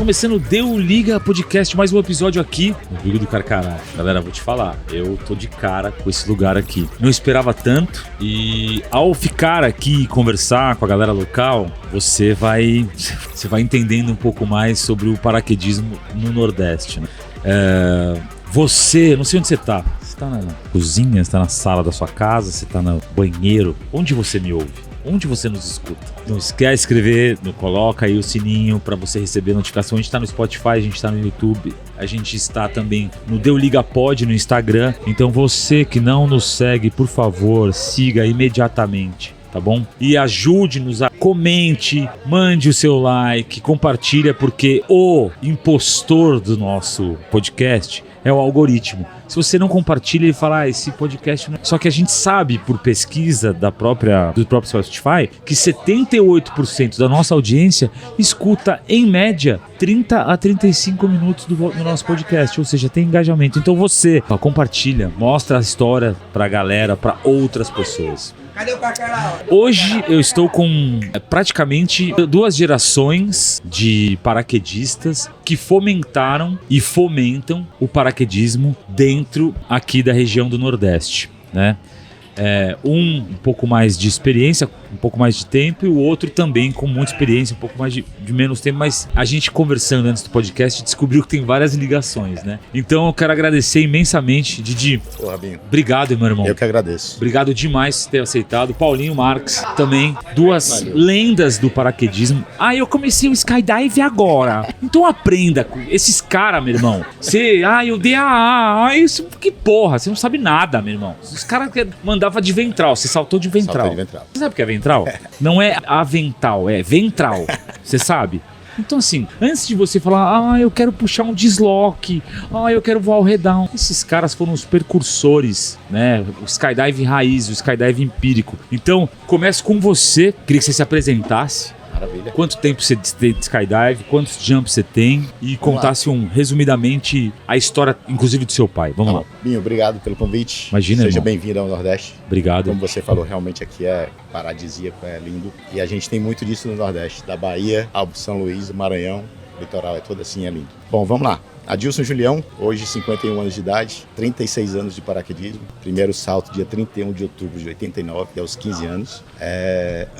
começando o Deu Liga Podcast, mais um episódio aqui no Rio do Carcará. Galera, vou te falar, eu tô de cara com esse lugar aqui. Não esperava tanto e ao ficar aqui e conversar com a galera local, você vai entendendo um pouco mais sobre o paraquedismo no Nordeste, né? Você, não sei onde você tá. Você tá na cozinha, você tá na sala da sua casa, você tá no banheiro. Onde você me ouve? Onde você nos escuta? Não esquece de inscrever, coloca aí o sininho para você receber notificação. A gente tá no Spotify, a gente tá no YouTube, a gente está também no Deu Liga Pod no Instagram. Então você que não nos segue, por favor, siga imediatamente. Tá bom? E ajude-nos, comente, mande o seu like, compartilha, porque o impostor do nosso podcast é o algoritmo. Se você não compartilha e fala, esse podcast não... Só que a gente sabe, por pesquisa do próprio Spotify, que 78% da nossa audiência escuta, em média, 30 a 35 minutos do nosso podcast, ou seja, tem engajamento. Então você compartilha, mostra a história pra galera, pra outras pessoas. Cadê o Carcará? Hoje eu estou com praticamente 2 gerações de paraquedistas que fomentaram e fomentam o paraquedismo dentro aqui da região do Nordeste, né? Um pouco mais de experiência, um pouco mais de tempo, e o outro também com muita experiência, um pouco mais de menos tempo, mas a gente conversando antes do podcast descobriu que tem várias ligações, né? Então eu quero agradecer imensamente, Didi. Ô, Rabinho. Obrigado, meu irmão. Eu que agradeço. Obrigado demais por ter aceitado. Paulinho Marques também, 2 lendas do paraquedismo. Eu comecei o skydive agora. Então aprenda com esses caras, meu irmão. Eu dei isso, que porra, você não sabe nada, meu irmão. Os caras mandavam de ventral, você saltou de ventral. Saltei de ventral. Você sabe o que é ventral? Não é avental, é ventral. Você sabe? Então assim, antes de você falar, eu quero puxar um desloque, eu quero voar o reddown. Esses caras foram os precursores, né? O skydive raiz, o skydive empírico. Então, começo com você, queria que você se apresentasse. Maravilha. Quanto tempo você tem de skydive, quantos jumps você tem e contasse resumidamente a história, inclusive do seu pai. Vamos lá. Binho, obrigado pelo convite. Imagina, Seja irmão. bem-vindo ao Nordeste. Obrigado. Como você falou, realmente aqui é paradisíaco, é lindo. E a gente tem muito disso no Nordeste, da Bahia ao São Luís, Maranhão, o litoral é todo assim, é lindo. Bom, vamos lá. Adilson Julião, hoje 51 anos de idade, 36 anos de paraquedismo. Primeiro salto dia 31 de outubro de 89, aos 15 anos.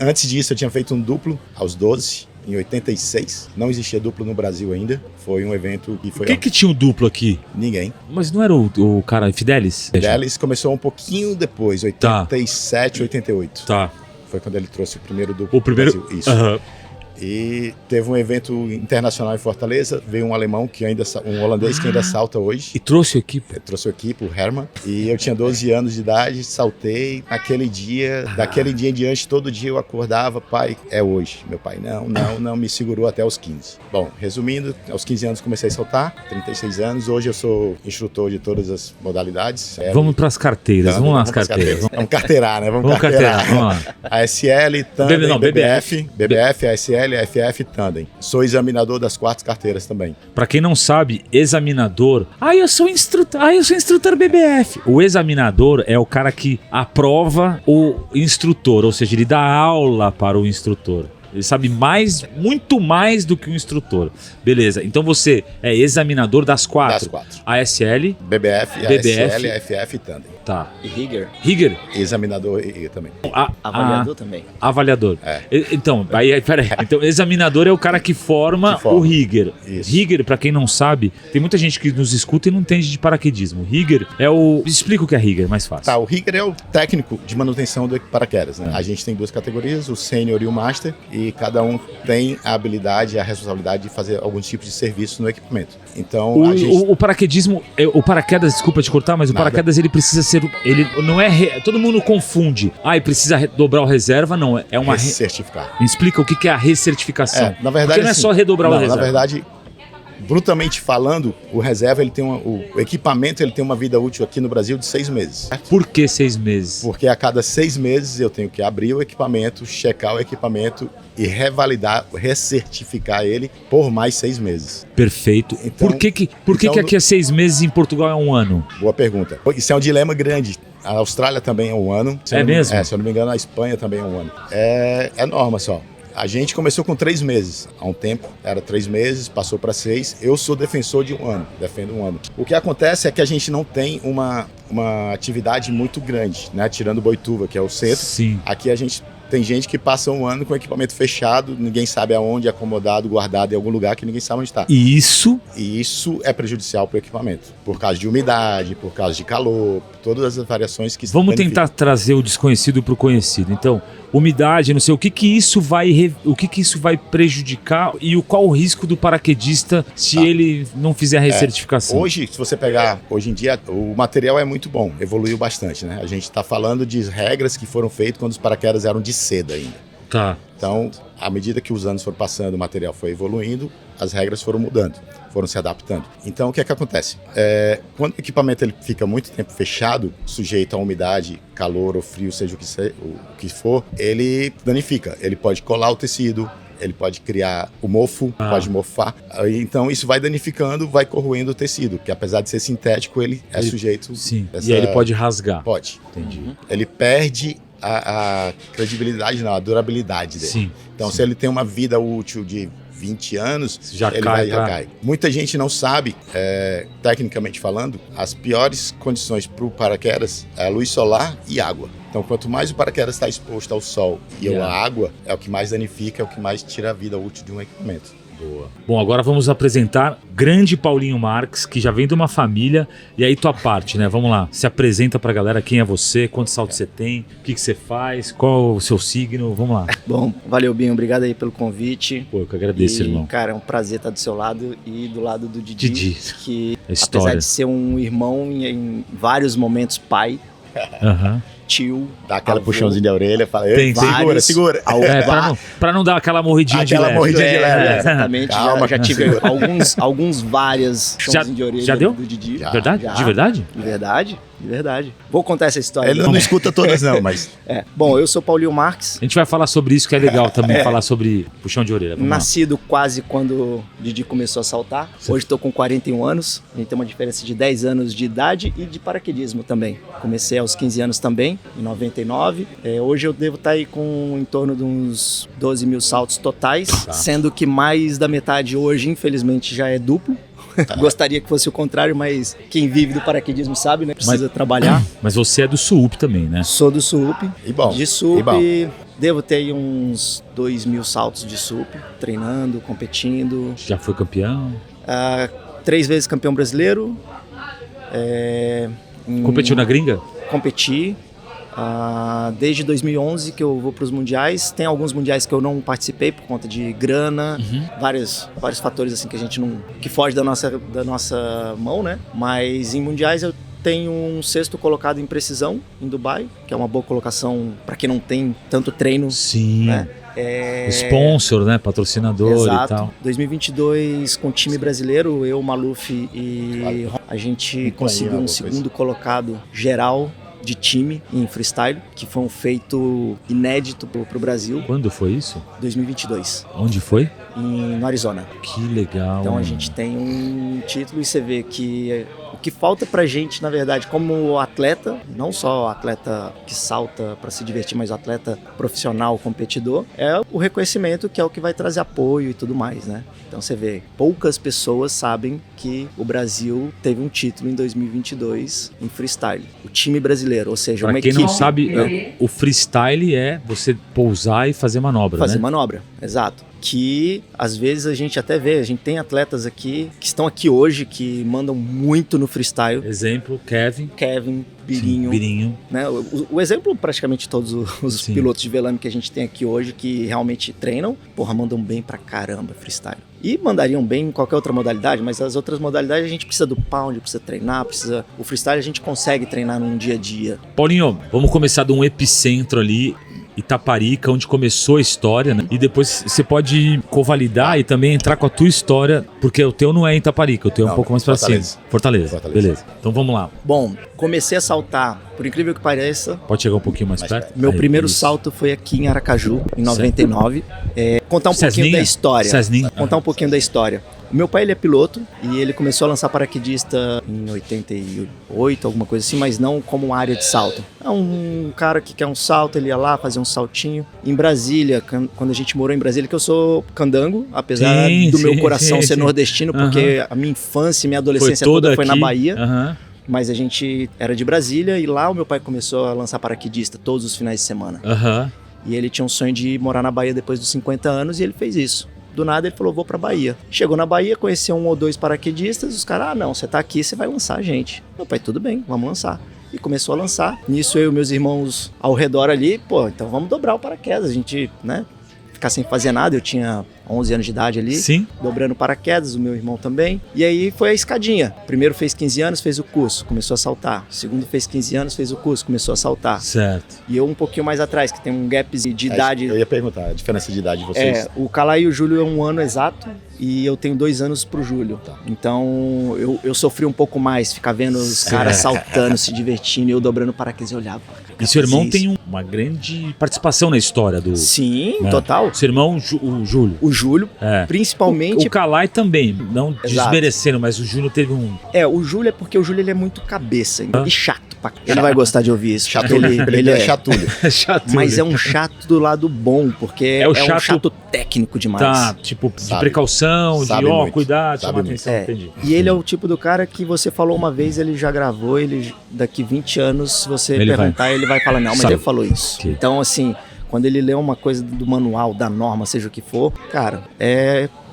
Antes disso eu tinha feito um duplo aos 12, em 86. Não existia duplo no Brasil ainda. Foi um evento que foi... Quem que tinha o duplo aqui? Ninguém. Mas não era o cara Fidelis? Fidelis começou um pouquinho depois, 87, 88. Tá. Foi quando ele trouxe o primeiro duplo O primeiro... no Brasil. Isso. Uhum. E teve um evento internacional em Fortaleza, veio um alemão, um holandês que ainda salta hoje. E trouxe a equipe? Trouxe a equipe, o Herman. E eu tinha 12 anos de idade, saltei naquele dia. Daquele dia em diante, todo dia eu acordava, pai, é hoje. Meu pai, não, me segurou até os 15. Bom, resumindo, aos 15 anos comecei a saltar, 36 anos. Hoje eu sou instrutor de todas as modalidades. Vamos para as carteiras, vamos lá as carteiras. Vamos carteirar, né? Vamos carteirar, vamos lá. ASL, Tandem, BBF. BBF, ASL, FF, Tandem. Sou examinador das 4 carteiras também. Pra quem não sabe, examinador... eu sou instrutor BBF. O examinador é o cara que aprova o instrutor, ou seja, ele dá aula para o instrutor. Ele sabe muito mais do que o instrutor. Beleza, então você é examinador das 4. Das 4. ASL, BBF, ASL, FF e Tandem. Tá. E Rigger? Rigger? Examinador também. Avaliador também. Avaliador. Então, peraí. Então, examinador é o cara que forma o Rigger. Isso. Rigger, pra quem não sabe, tem muita gente que nos escuta e não entende de paraquedismo. Rigger é o... Explica o que é Rigger, mais fácil. Tá, o Rigger é o técnico de manutenção do paraquedas, né? A gente tem 2 categorias, o Sênior e o Master, e cada um tem a habilidade e a responsabilidade de fazer alguns tipos de serviço no equipamento. Então, o paraquedismo... O paraquedas, desculpa te cortar, mas o paraquedas ele precisa ser... Ele não é... Todo mundo confunde. Precisa dobrar o reserva, não. É uma... Recertificar. Me explica o que é a recertificação. Na verdade, porque não é só redobrar o reserva. Na verdade... Brutalmente falando, o reserva, o equipamento ele tem uma vida útil aqui no Brasil de 6 meses. Certo? Por que 6 meses? Porque a cada 6 meses eu tenho que abrir o equipamento, checar o equipamento e revalidar, recertificar ele por mais 6 meses. Perfeito. Então, por que aqui é 6 meses e em Portugal é 1 ano? Boa pergunta. Isso é um dilema grande. A Austrália também é 1 ano. Mesmo? Se eu não me engano, a Espanha também é 1 ano. É norma só. A gente começou com 3 meses. Há um tempo, era 3 meses, passou para 6. Eu sou defensor de 1 ano, defendo 1 ano. O que acontece é que a gente não tem uma atividade muito grande, né? Tirando Boituva, que é o centro. Sim. Aqui a gente tem gente que passa 1 ano com o equipamento fechado, ninguém sabe aonde, acomodado, guardado em algum lugar que ninguém sabe onde está. E isso É prejudicial para o equipamento, por causa de umidade, por causa de calor, todas as variações que... Vamos tentar trazer o desconhecido para o conhecido. Então, umidade, não sei, o que isso vai prejudicar e qual o risco do paraquedista se ele não fizer a recertificação? Hoje, se você pegar, hoje em dia, o material é muito bom, evoluiu bastante, né? A gente está falando de regras que foram feitas quando os paraquedas eram de seda ainda. Tá. Então, à medida que os anos foram passando, o material foi evoluindo, as regras foram mudando, foram se adaptando. Então, o que é que acontece? Quando o equipamento ele fica muito tempo fechado, sujeito a umidade, calor ou frio, seja o que for, ele danifica. Ele pode colar o tecido, ele pode criar o mofo, pode mofar. Então, isso vai danificando, vai corroendo o tecido, que apesar de ser sintético, ele é sujeito... Sim, e aí ele pode rasgar. Pode. Entendi. Ele perde a credibilidade, não, a durabilidade dele. Sim. Então, se ele tem uma vida útil de 20 anos, já ele já cai. Muita gente não sabe, tecnicamente falando, as piores condições para o paraquedas é a luz solar e água. Então, quanto mais o paraquedas está exposto ao sol e à água, é o que mais danifica, é o que mais tira a vida útil de um equipamento. Boa. Bom, agora vamos apresentar grande Paulinho Marques, que já vem de uma família, e aí tua parte, né? Vamos lá, se apresenta pra galera, quem é você, quantos saltos você tem, o que você faz, qual o seu signo, vamos lá. Bom, valeu, Binho, obrigado aí pelo convite. Pô, eu que agradeço, irmão. Cara, é um prazer estar do seu lado e do lado do Didi. Que história. Apesar de ser um irmão e em vários momentos pai, tio, dá aquela avô, puxãozinho de orelha, fala, segura. Pra não dar aquela morridinha de leve. Aquela morridinha de leve. Exatamente. Calma, já tive alguns várias puxãozinhos de orelha já deu? do Didi. Verdade? Já. De verdade? De verdade. Vou contar essa história. Ele não escuta todas não, mas... Bom, eu sou Paulinho Marques. A gente vai falar sobre isso, que é legal também, falar sobre puxão de orelha. Vamos Nascido quase quando o Didi começou a saltar. Hoje estou com 41 anos. A gente tem uma diferença de 10 anos de idade e de paraquedismo também. Comecei aos 15 anos também, em 99. Hoje eu devo estar aí com em torno de uns 12 mil saltos totais, sendo que mais da metade hoje, infelizmente, já é duplo. Gostaria que fosse o contrário, mas quem vive do paraquedismo sabe, né? Precisa trabalhar. Mas você é do SUUP também, né? Sou do SUUP. E bom. De SUUP, devo ter aí uns 2 mil saltos de SUUP, treinando, competindo. Já foi campeão? 3 vezes campeão brasileiro. Competiu na gringa? Competi. Desde 2011 que eu vou para os mundiais. Tem alguns mundiais que eu não participei por conta de grana, vários fatores assim que a gente não, que foge da nossa mão, né? Mas em mundiais eu tenho um 6º colocado em precisão em Dubai, que é uma boa colocação para quem não tem tanto treino. Sim. Né? Sponsor, né? Patrocinador. Exato. E tal. 2022 com o time brasileiro, eu, Maluf e a gente conseguiu um 2º colocado geral de time em freestyle, que foi um feito inédito pro Brasil. Quando foi isso? 2022. Onde foi? No Arizona. Que legal. Então a gente tem um título e você vê que o que falta pra gente, na verdade, como atleta, não só atleta que salta pra se divertir, mas atleta profissional, competidor, é o reconhecimento, que é o que vai trazer apoio e tudo mais, né? Então você vê, poucas pessoas sabem que o Brasil teve um título em 2022 em freestyle. O time brasileiro, ou seja, pra quem não sabe, o freestyle é você pousar e fazer manobra, fazer né? manobra, exato. Que às vezes a gente até vê, a gente tem atletas aqui que estão aqui hoje que mandam muito no freestyle. Exemplo, Kevin, Birinho. Sim, Birinho. Né? O exemplo, praticamente todos os pilotos de velame que a gente tem aqui hoje que realmente treinam, mandam bem pra caramba freestyle. E mandariam bem em qualquer outra modalidade, mas as outras modalidades a gente precisa do pound, precisa treinar, o freestyle a gente consegue treinar num dia a dia. Paulinho, vamos começar de um epicentro ali, Itaparica, onde começou a história, né? E depois você pode convalidar e também entrar com a tua história, porque o teu não é em Itaparica, o teu é um pouco mais pra cima. Fortaleza. Beleza. Então vamos lá. Bom, comecei a saltar, por incrível que pareça. Pode chegar um pouquinho mais perto? Meu primeiro salto foi aqui em Aracaju, em 99. Contar um pouquinho da história. Contar um pouquinho da história. Meu pai, ele é piloto e ele começou a lançar paraquedista em 88, alguma coisa assim, mas não como área de salto. É um cara que quer um salto, ele ia lá fazer um saltinho. Em Brasília, quando a gente morou em Brasília, que eu sou candango, apesar do meu coração ser nordestino, porque a minha infância e minha adolescência toda foi na Bahia. Mas a gente era de Brasília e lá o meu pai começou a lançar paraquedista todos os finais de semana. E ele tinha um sonho de morar na Bahia depois dos 50 anos e ele fez isso. Do nada ele falou, vou pra Bahia. Chegou na Bahia, conheceu 1 ou 2 paraquedistas, os caras, não, você tá aqui, você vai lançar a gente. Meu pai, tudo bem, vamos lançar. E começou a lançar. Nisso eu e meus irmãos ao redor ali, então vamos dobrar o paraquedas. A gente, ficar sem fazer nada, eu tinha 11 anos de idade ali, dobrando paraquedas, o meu irmão também. E aí foi a escadinha. Primeiro fez 15 anos, fez o curso, começou a saltar. Segundo fez 15 anos, fez o curso, começou a saltar. Certo. E eu um pouquinho mais atrás, que tem um gap de idade. Eu ia perguntar, a diferença de idade de vocês. O Calai e o Júlio é 1 ano exato e eu tenho 2 anos pro Júlio. Então eu sofri um pouco mais, ficar vendo os caras saltando, se divertindo, e eu dobrando paraquedas e olhava. E seu irmão tem uma grande participação na história do... Sim, total. Seu irmão, o Júlio. O Júlio, principalmente... O Calai também, não desmerecendo, mas o Júlio teve um... O Júlio é porque o Júlio ele é muito cabeça e chato. Ele vai gostar de ouvir isso. Chatulho. Ele é chatulho. Mas é um chato do lado bom, porque é um chato técnico demais. Tá, tipo, de precaução, de cuidado, chamar atenção, entendi. E ele é o tipo do cara que você falou uma vez, ele já gravou, ele daqui 20 anos, se você perguntar, ele vai falar, não, mas ele falou isso. Okay. Então, assim, quando ele lê uma coisa do manual, da norma, seja o que for, cara,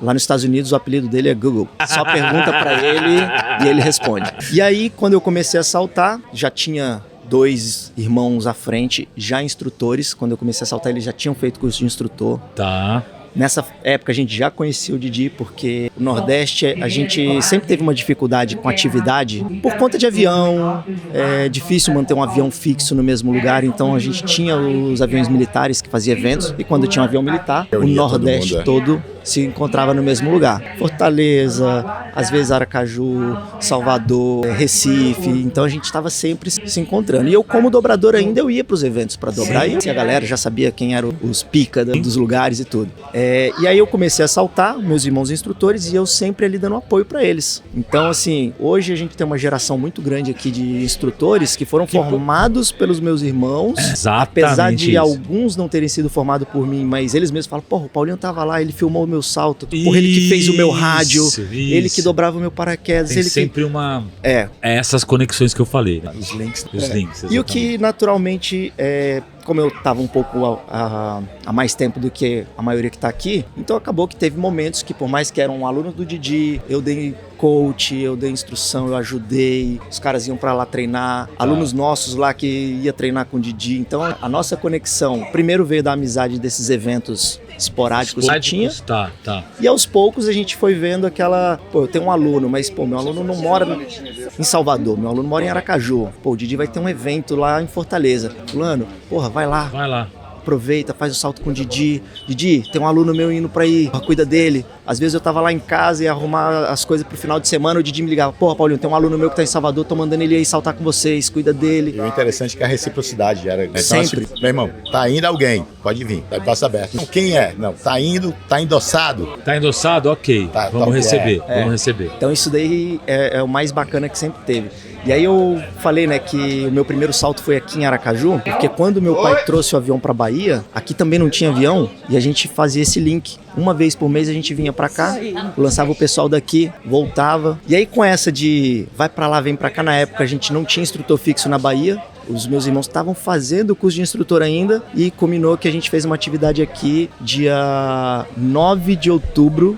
lá nos Estados Unidos o apelido dele é Google. Só pergunta pra ele e ele responde. E aí, quando eu comecei a saltar, já tinha 2 irmãos à frente, já instrutores. Quando eu comecei a saltar, eles já tinham feito curso de instrutor. Tá. Nessa época a gente já conhecia o Didi, porque o Nordeste a gente sempre teve uma dificuldade com atividade por conta de avião, é difícil manter um avião fixo no mesmo lugar, então a gente tinha os aviões militares que faziam eventos, e quando tinha um avião militar, o Nordeste todo se encontrava no mesmo lugar. Fortaleza, às vezes Aracaju, Salvador, Recife, então a gente estava sempre se encontrando. E eu, como dobrador ainda, eu ia para os eventos para dobrar, e a galera já sabia quem eram os pica dos lugares e tudo. E aí eu comecei a saltar, meus irmãos instrutores, e eu sempre ali dando apoio para eles. Então, assim, hoje a gente tem uma geração muito grande aqui de instrutores que foram formados pelos meus irmãos, apesar de alguns não terem sido formados por mim, mas eles mesmos falam, porra, o Paulinho tava lá, ele filmou o meu salto, porra, ele que fez o meu rádio, ele que dobrava o meu paraquedas. Tem ele sempre uma... essas conexões que eu falei. Os links. Os links, e o que naturalmente como eu estava um pouco há mais tempo do que a maioria que está aqui, então acabou que teve momentos que, por mais que eram alunos do Didi, eu dei coach, eu dei instrução, eu ajudei, os caras iam para lá treinar, alunos nossos lá que ia treinar com o Didi. Então a nossa conexão primeiro veio da amizade desses eventos esporádicos que tinha. Tá. E aos poucos a gente foi vendo aquela... eu tenho um aluno, mas meu aluno não mora em Salvador, meu aluno mora em Aracaju. O Didi vai ter um evento lá em Fortaleza. Fulano, vai lá. Aproveita, faz o salto com o Didi. Didi, tem um aluno meu indo pra ir, cuida dele. Às vezes eu tava lá em casa e ia arrumar as coisas pro final de semana, o Didi me ligava, Paulinho, tem um aluno meu que tá em Salvador, tô mandando ele aí saltar com vocês, cuida dele. E o interessante é que a reciprocidade era... Sempre. Meu irmão, tá indo alguém, pode vir, tá de passo aberto. Não, quem é? Não, tá indo, tá endossado. Tá endossado? Ok, vamos receber. Então isso daí é o mais bacana que sempre teve. E aí eu falei, que o meu primeiro salto foi aqui em Aracaju, porque quando meu pai trouxe o avião pra Bahia, aqui também não tinha avião, e a gente fazia esse link. Uma vez por mês a gente vinha pra cá, lançava o pessoal daqui, voltava. E aí com essa de vai pra lá, vem pra cá, na época a gente não tinha instrutor fixo na Bahia, os meus irmãos estavam fazendo o curso de instrutor ainda, e combinou que a gente fez uma atividade aqui dia 9 de outubro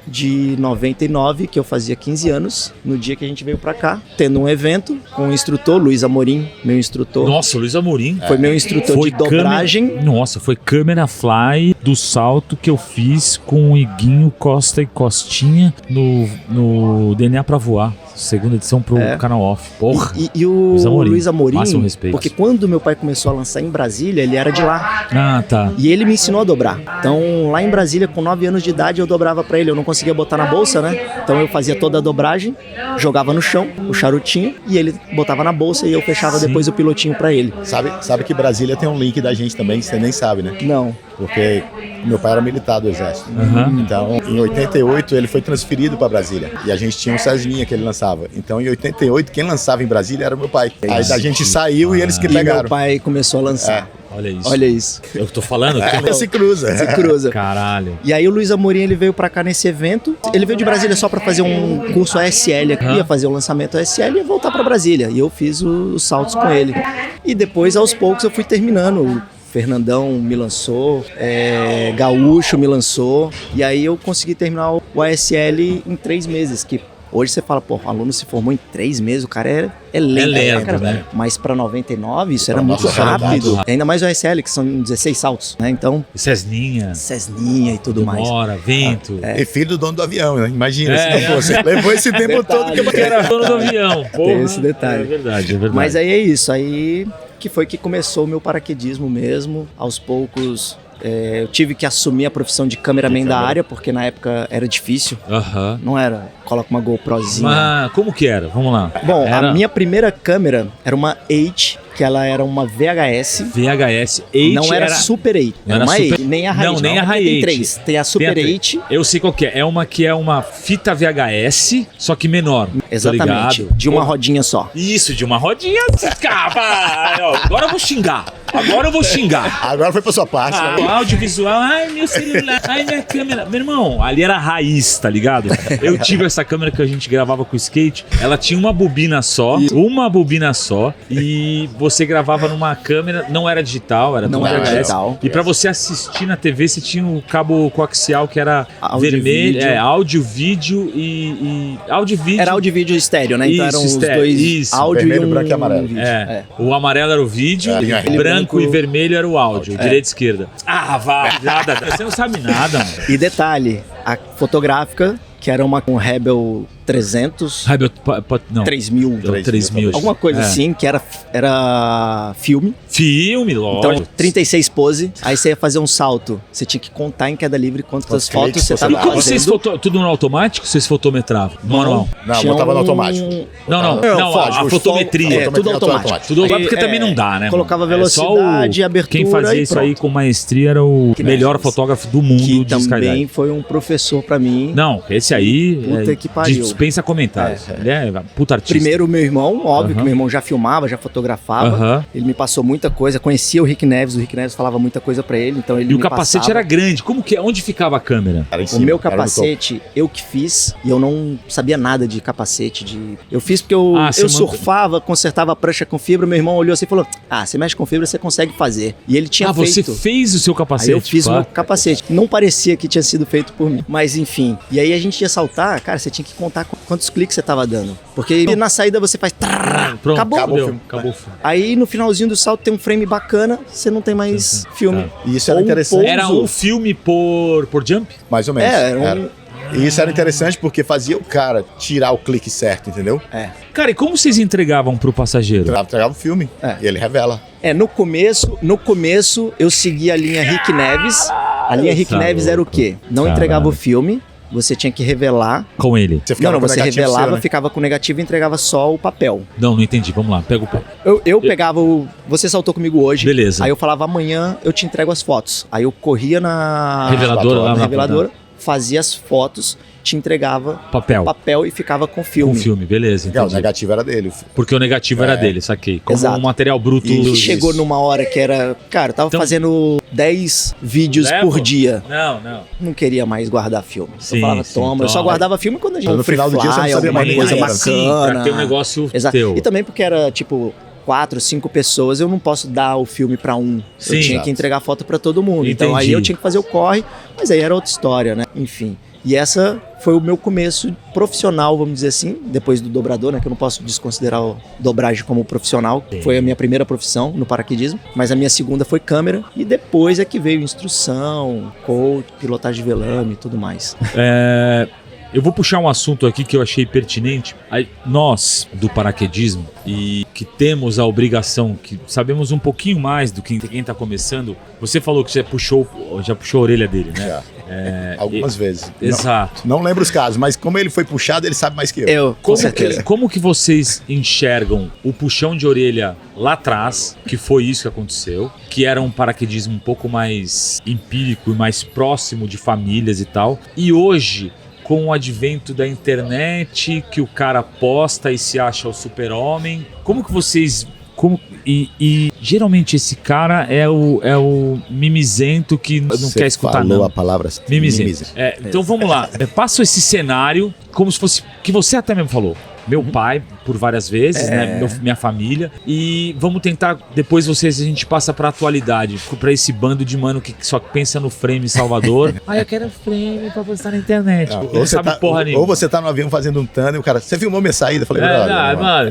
de 99, que eu fazia 15 anos, no dia que a gente veio pra cá, tendo um evento com o instrutor, Luiz Amorim, meu instrutor. Nossa, Luiz Amorim. Foi meu instrutor de dobragem. Nossa, foi câmera fly do salto que eu fiz com o Iguinho Costa e Costinha no DNA pra voar. Segunda edição pro canal off. Porra. E o Luiz Amorim, máximo respeito. Porque quando meu pai começou a lançar em Brasília, ele era de lá. Ah, tá. E ele me ensinou a dobrar. Então, lá em Brasília, com 9 anos de idade, eu dobrava pra ele. Eu não conseguia botar na bolsa, né? Então eu fazia toda a dobragem, jogava no chão, o charutinho, e ele botava na bolsa e eu fechava depois o pilotinho pra ele. Sabe que Brasília tem um link da gente também, que você nem sabe, né? Não. porque meu pai era militar do Exército. Uhum. Então, em 88, ele foi transferido para Brasília. E a gente tinha um Cessninha que ele lançava. Então, em 88, quem lançava em Brasília era meu pai. Aí a gente saiu e eles que E meu pegaram. pai começou a lançar. Olha isso. Olha isso. Eu tô falando? Se cruza. Se cruza. Caralho. E aí o Luiz Amorim, ele veio pra cá nesse evento. Ele veio de Brasília só pra fazer um curso ASL aqui, ia fazer o lançamento ASL e ia voltar pra Brasília. E eu fiz os saltos com ele. E depois, aos poucos, eu fui terminando. O Fernandão me lançou, Gaúcho me lançou. E aí eu consegui terminar o ASL em 3 meses, que hoje você fala, pô, o aluno se formou em 3 meses, o cara é lento, lento, cara. né? Mas pra 99 isso era Pra muito nossa rápido. realidade. Ainda mais o ASL, que são 16 saltos, né? Então, Cessninha, Cessninha e tudo mais. Demora, vento. E filho do dono do avião, né? Imagina, É. se não fosse. Levou esse tempo todo que Que era dono do avião. Porra. Tem esse detalhe. É verdade, é verdade. Mas aí é isso, aí que foi que começou o meu paraquedismo mesmo. Aos poucos eu tive que assumir a profissão de cameraman da área, porque na época era difícil. Aham. Não era, coloca uma GoProzinha. Mas como que era? Vamos lá. Bom, Era a minha primeira câmera era uma 8, que ela era uma VHS. VHS 8 Não era Super 8, Não era era uma Super- 8, nem a High. Não, nem a High Tem 8. 3, tem a Super Tem a 8. Eu sei qual que é. É uma fita VHS, só que menor. Tá Exatamente, ligado? de uma rodinha só. Isso, de uma rodinha. Cara, agora eu vou xingar. Agora eu vou xingar. Agora foi pra sua parte. Ah, né? o audiovisual, ai meu celular, ai minha câmera. Meu irmão, ali era raiz, tá ligado? Eu tive essa câmera que a gente gravava com skate, ela tinha uma bobina só, e você gravava numa câmera, não era digital, era Não tudo era VHS. digital. E pra você assistir na TV, você tinha o cabo coaxial que era Áudio e vermelho, vídeo. áudio, vídeo e áudio, vídeo. Era áudio e vídeo estéreo, né? Então Isso, eram os estéreo, dois isso. áudio Vermelho, e um branco e amarelo. vídeo. O amarelo era o vídeo, É. branco e vermelho era o áudio, É. direita e esquerda. Ah, vá, nada, você não sabe nada, mano. E detalhe, a fotográfica, que era uma com Rebel 300, Rebel, não. 3000, 3.000. alguma coisa É. assim, que era filme. Filme, lógico. Então, 36 pose, aí você ia fazer um salto. Você tinha que contar em queda livre quantas Quantos fotos cliques você você estava dava? Como vocês fazendo. tudo no automático? Vocês fotometravam? Manual? Não, Tinha botava no um- automático. Não, a fotometria. É, tudo automático. Tudo Aí, porque também não dá, né? colocava mano? velocidade, só abertura Quem fazia e isso aí pronto. com maestria era o Que melhor Neves. fotógrafo do mundo Que de também Skydive. foi um professor pra mim. Não, esse aí Puta que pariu. dispensa comentários. Ele é puta artista. Primeiro o meu irmão, óbvio Aham. que meu irmão já filmava, já fotografava. Aham. Ele me passou muita coisa, conhecia o Rick Neves falava muita coisa pra ele, então ele E o me capacete passava. era grande. Como que é? Onde ficava a câmera? Era em O cima, meu era no topo. capacete, eu que fiz, e eu não sabia nada de capacete. Eu fiz porque eu você surfava, consertava a prancha com fibra, meu irmão olhou assim e falou, você mexe com fibra, você consegue fazer. E ele tinha feito. Você fez o seu capacete? Aí eu fiz o pá. meu capacete. Não parecia que tinha sido feito por mim. Mas enfim. E aí a gente ia saltar, cara, você tinha que contar quantos cliques você tava dando. Porque na saída você faz... Pronto, acabou. Acabou o deu, filme. acabou o filme. Aí no finalzinho do salto tem um frame bacana, você não tem mais filme. E isso era Ou um interessante. pouso. Era um filme por jump? Mais ou menos. Era um- Era. E isso era interessante porque fazia o cara tirar o clique certo, entendeu? Cara, e como vocês entregavam pro passageiro? Entregava o filme e ele revela. No começo eu seguia a linha Rick Neves. A linha Rick Tá Neves era o quê? Não Caralho. entregava o filme, você tinha que revelar. Com ele? Você ficava com o Você negativo revelava, seu, né? ficava com o negativo e entregava só o papel. Não entendi. Vamos lá, pega o pé. Eu pegava o... Você saltou comigo hoje. Beleza. Aí eu falava, amanhã eu te entrego as fotos. Aí eu corria na... Reveladora lá na na reveladora, fazia as fotos, te entregava papel e ficava com Com filme. filme, beleza, O entendi. negativo era dele. Porque o negativo era dele, saquei. Como Exato. um material bruto. E Isso. chegou numa hora que era... Cara, eu tava Então- fazendo 10 vídeos Levo? por dia. Não. Não queria mais guardar filme. Sim, eu falava, sim, toma. Eu só toma. guardava filme quando a gente No final do dia você não sabia alguma mais nem coisa quem era. bacana. Pra ter um negócio Exato. teu. E também porque era, tipo, 4, 5 pessoas, eu não posso dar o filme pra um. Sim. Eu tinha Exato. que entregar foto pra todo mundo. Então aí Entendi. eu tinha que fazer o corre, mas aí era outra história, né? Enfim. E essa foi o meu começo profissional, vamos dizer assim, depois do dobrador, né? Que eu não posso desconsiderar a dobragem como profissional. Sim. Foi a minha primeira profissão no paraquedismo. Mas a minha segunda foi câmera. E depois é que veio instrução, coach, pilotagem de velame e tudo mais. Eu vou puxar um assunto aqui que eu achei pertinente. Nós, do paraquedismo, e que temos a obrigação, que sabemos um pouquinho mais do que quem está começando. Você falou que já puxou a orelha dele, né? Algumas vezes. Exato. Não lembro os casos, mas como ele foi puxado, ele sabe mais que eu. Com certeza. Como que vocês enxergam o puxão de orelha lá atrás, que foi isso que aconteceu, que era um paraquedismo um pouco mais empírico e mais próximo de famílias e tal, e hoje, com o advento da internet, que o cara posta e se acha o super-homem, como que vocês... E geralmente esse cara é o mimizento que não quer escutar falou não. a palavra Mimizento. Então vamos lá. Passa esse cenário como se fosse... Que você até mesmo falou. Meu pai, por várias vezes, né? Minha família. E vamos tentar, depois a gente passa pra atualidade. Pra esse bando de mano que só pensa no frame Salvador. Eu quero frame pra postar na internet. Não sabe porra nenhuma. Ou você tá no avião fazendo um tandem e o cara, você filmou minha saída? Eu falei, mano,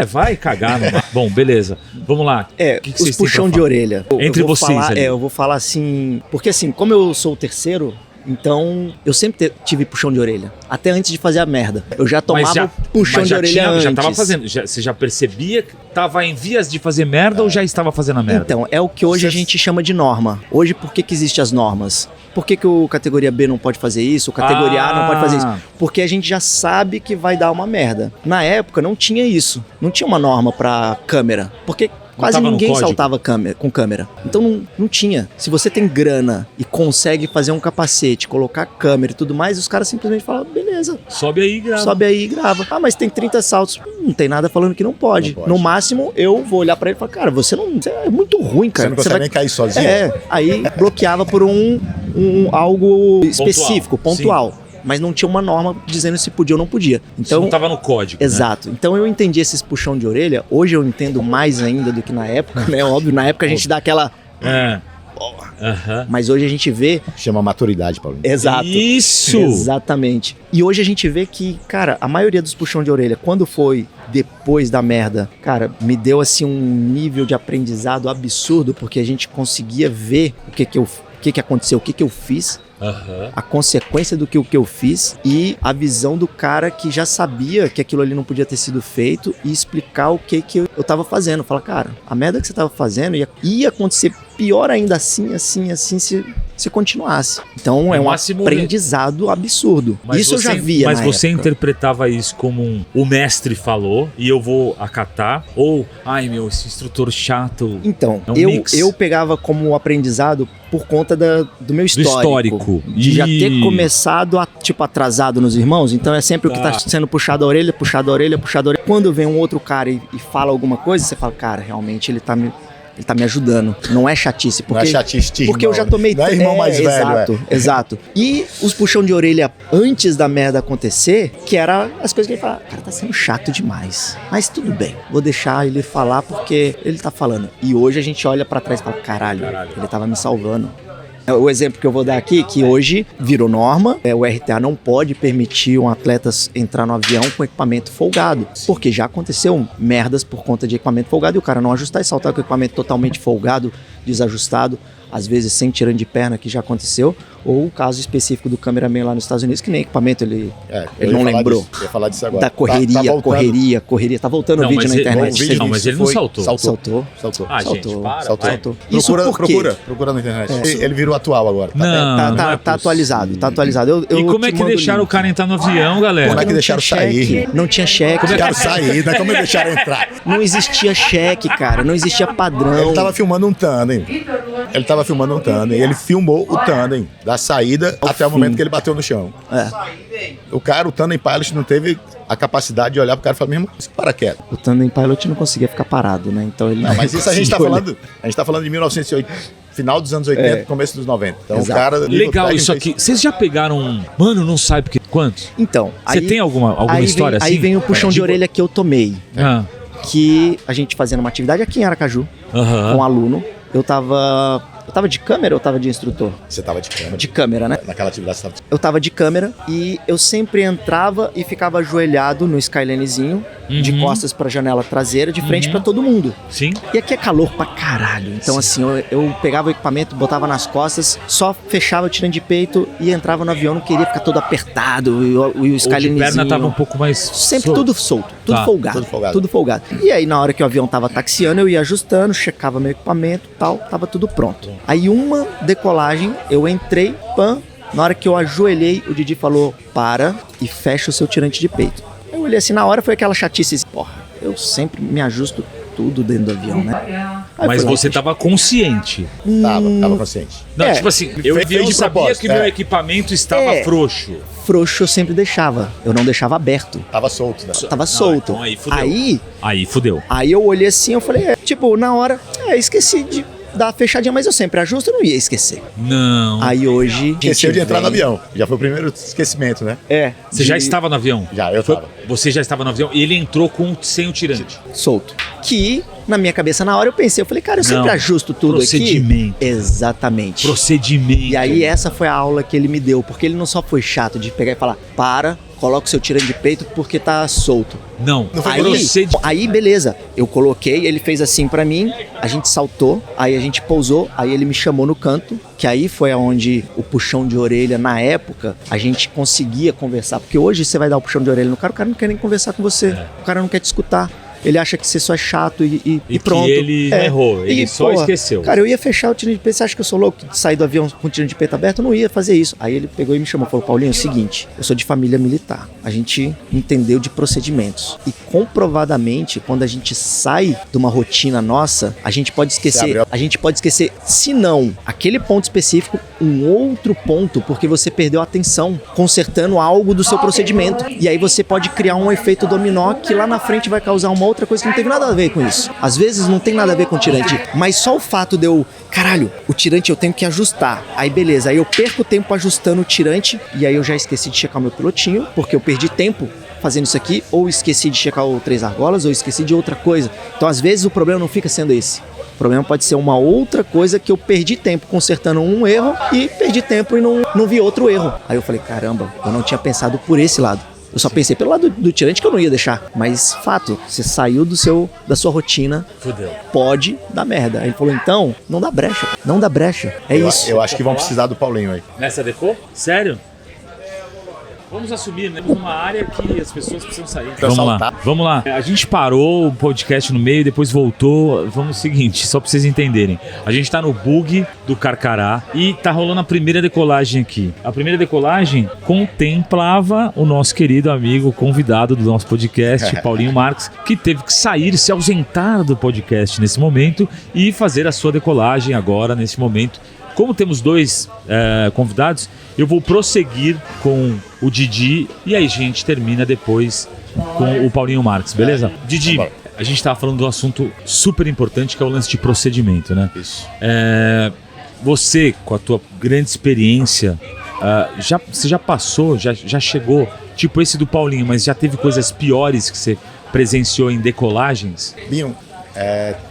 vai cagar no mar. Bom, beleza. Vamos lá. Que os puxão de orelha. Entre vocês ali. Eu vou falar assim... Porque assim, como eu sou o terceiro... Então, eu sempre tive puxão de orelha. Até antes de fazer a merda. Eu já tomava puxão de orelha antes. Já tava fazendo. Você já percebia que tava em vias de fazer merda ou já estava fazendo a merda? Então, é o que hoje a gente chama de norma. Hoje, por que existem as normas? Por que o categoria B não pode fazer isso? O categoria A não pode fazer isso? Porque a gente já sabe que vai dar uma merda. Na época, não tinha isso. Não tinha uma norma pra câmera. Porque... Quase ninguém saltava com câmera. Então não tinha. Se você tem grana e consegue fazer um capacete, colocar câmera e tudo mais, os caras simplesmente falam, beleza. Sobe aí e grava. Mas tem 30 saltos. Não tem nada falando que não pode. No máximo, eu vou olhar pra ele e falar, cara, você é muito ruim, cara. Você não consegue nem cair sozinho? Aí bloqueava por algo específico, pontual. Mas não tinha uma norma dizendo se podia ou não podia. Então, não estava no código. Exato. Né? Então eu entendi esses puxão de orelha. Hoje eu entendo mais ainda do que na época, né? Óbvio, na época a gente dá aquela... Mas hoje a gente vê... Chama maturidade, Paulinho. Exato. Isso! Exatamente. E hoje a gente vê que, cara, a maioria dos puxão de orelha, quando foi depois da merda, cara, me deu assim um nível de aprendizado absurdo, porque a gente conseguia ver o que aconteceu, o que eu fiz, a consequência do que eu fiz e a visão do cara que já sabia que aquilo ali não podia ter sido feito e explicar o que eu tava fazendo. Fala, cara, a merda que você tava fazendo ia acontecer pior ainda assim, se continuasse. Então é um aprendizado absurdo. Mas isso eu já via. Mas na você época. Interpretava isso como o mestre falou e eu vou acatar? Ou, esse instrutor chato. Então, mix. eu pegava como aprendizado por conta do meu histórico. De já ter começado atrasado nos irmãos. Então é sempre o que tá sendo puxado a orelha. Quando vem um outro cara e fala alguma coisa, você fala, cara, realmente ele tá me ajudando. Não é chatice. Porque, não é chatice, porque eu já tomei... Não é irmão mais velho. Exato. E os puxão de orelha antes da merda acontecer, que era as coisas que ele falava, cara, tá sendo chato demais. Mas tudo bem, vou deixar ele falar porque ele tá falando. E hoje a gente olha pra trás e fala, caralho, ele tava me salvando. O exemplo que eu vou dar aqui, que hoje virou norma, o RTA não pode permitir um atleta entrar no avião com equipamento folgado, porque já aconteceu merdas por conta de equipamento folgado e o cara não ajustar e saltar com o equipamento totalmente folgado, desajustado, às vezes sem tirando de perna, que já aconteceu, ou o caso específico do cameraman lá nos Estados Unidos, que nem equipamento ele não lembrou. Eu ia falar disso agora. Da correria. Tá voltando o vídeo na internet. Mas ele não saltou. Saltou. Gente, saltou. Isso Procura na internet. Ele virou atual agora. Tá atualizado. E como é que deixaram o cara entrar no avião, galera? Como é que deixaram sair? Não tinha cheque. Deixaram sair, né? Como é que deixaram entrar? Não existia cheque, cara. Não existia padrão. Ele tava filmando um tandem. Ele filmou o tandem da saída até o momento que ele bateu no chão. O tandem pilot não teve a capacidade de olhar pro cara e falar, mesmo, para quieto. O tandem pilot não conseguia ficar parado, né? Então ele não, mas isso a gente tá falando de 1980, final dos anos 80, começo dos 90. Então o cara... Legal isso aqui. Vocês já pegaram Mano, não sabe porque... Quantos? Então... Você tem alguma história assim? Aí vem o puxão de orelha que eu tomei. Que a gente fazendo uma atividade aqui em Aracaju, com um aluno. Eu tava de câmera ou tava de instrutor? Você tava de câmera. De câmera, né? Naquela atividade você tava de... Eu tava de câmera e eu sempre entrava e ficava ajoelhado no skylinezinho, de costas pra janela traseira, de frente pra todo mundo. Sim. E aqui é calor pra caralho. Então assim, eu pegava o equipamento, botava nas costas, só fechava o tirando de peito e entrava no avião, não queria ficar todo apertado e o skylinezinho... A perna tava um pouco mais... Sempre tudo solto, tudo folgado. E aí na hora que o avião tava taxiando, eu ia ajustando, checava meu equipamento e tal, tava tudo pronto. Aí uma decolagem, eu entrei, Na hora que eu ajoelhei, o Didi falou, para e fecha o seu tirante de peito. Eu olhei assim, na hora foi aquela chatice assim, porra, eu sempre me ajusto tudo dentro do avião, né? Aí Mas fui lá, você tava consciente. Tava consciente. Não, É, tipo assim, eu fez de sabia propósito, que meu é. equipamento estava frouxo. Frouxo eu sempre deixava, eu não deixava aberto. Tava solto, né? Tava solto. Então aí fudeu. Aí fudeu. eu olhei assim, eu falei, tipo, na hora, esqueci de dar a fechadinha, mas eu sempre ajusto, eu não ia esquecer. Não. Aí hoje... Esqueceu de entrar no vem- avião. Já foi o primeiro esquecimento, né? Você já estava no avião? Já, eu tava. Você já estava no avião e ele entrou sem o tirante. solto. Que, na minha cabeça, na hora eu pensei, eu falei, cara, eu sempre Não. ajusto tudo Procedimento. aqui. Exatamente. Procedimento. E aí essa foi a aula que ele me deu, porque ele não só foi chato de pegar e falar, coloca o seu tirante de peito porque tá solto. Não foi Aí, beleza, eu coloquei, ele fez assim pra mim, a gente saltou, aí a gente pousou, aí ele me chamou no canto, que aí foi aonde o puxão de orelha, na época, a gente conseguia conversar, porque hoje você vai dar o puxão de orelha no cara, o cara não quer nem conversar com você, o cara não quer te escutar. Ele acha que você só é chato e pronto. Que ele não errou, ele só esqueceu. Cara, eu ia fechar o tirante de peito. Você acha que eu sou louco de sair do avião com o tirante de peito aberto? Eu não ia fazer isso. Aí ele pegou e me chamou. Falou, Paulinho, é o seguinte, eu sou de família militar. A gente entendeu de procedimentos. E comprovadamente, quando a gente sai de uma rotina nossa, a gente pode esquecer, se não aquele ponto específico, um outro ponto, porque você perdeu a atenção consertando algo do seu procedimento. E aí você pode criar um efeito dominó que lá na frente vai causar uma outra coisa que não teve nada a ver com isso. Às vezes não tem nada a ver com o tirante, mas só o fato de eu, caralho, o tirante eu tenho que ajustar. Aí beleza, aí eu perco tempo ajustando o tirante e aí eu já esqueci de checar o meu pilotinho, porque eu perdi tempo fazendo isso aqui, ou esqueci de checar o 3 argolas, ou esqueci de outra coisa. Então às vezes o problema não fica sendo esse. O problema pode ser uma outra coisa que eu perdi tempo consertando um erro e perdi tempo e não vi outro erro. Aí eu falei, caramba, eu não tinha pensado por esse lado. Eu só pensei pelo lado do tirante que eu não ia deixar. Mas, fato, você saiu da sua rotina, Fudeu. pode dar merda. Aí ele falou, então, não dá brecha. Não dá brecha. É isso. Eu acho que vão precisar do Paulinho aí. Nessa deco? Sério? Vamos assumir, né? Temos uma área que as pessoas precisam sair. Vamos lá. A gente parou o podcast no meio, depois voltou. Vamos ao seguinte, só pra vocês entenderem. A gente tá no bug do Carcará e tá rolando a primeira decolagem aqui. A primeira decolagem contemplava o nosso querido amigo convidado do nosso podcast, Paulinho Marques, que teve que sair, se ausentar do podcast nesse momento e fazer a sua decolagem agora, nesse momento. Como temos dois convidados, eu vou prosseguir com o Didi e aí a gente termina depois com o Paulinho Marques, beleza? Didi, a gente estava falando de um assunto super importante que é o lance de procedimento, né? Isso. Você, com a tua grande experiência, você já passou, já chegou, tipo esse do Paulinho, mas já teve coisas piores que você presenciou em decolagens? Binho,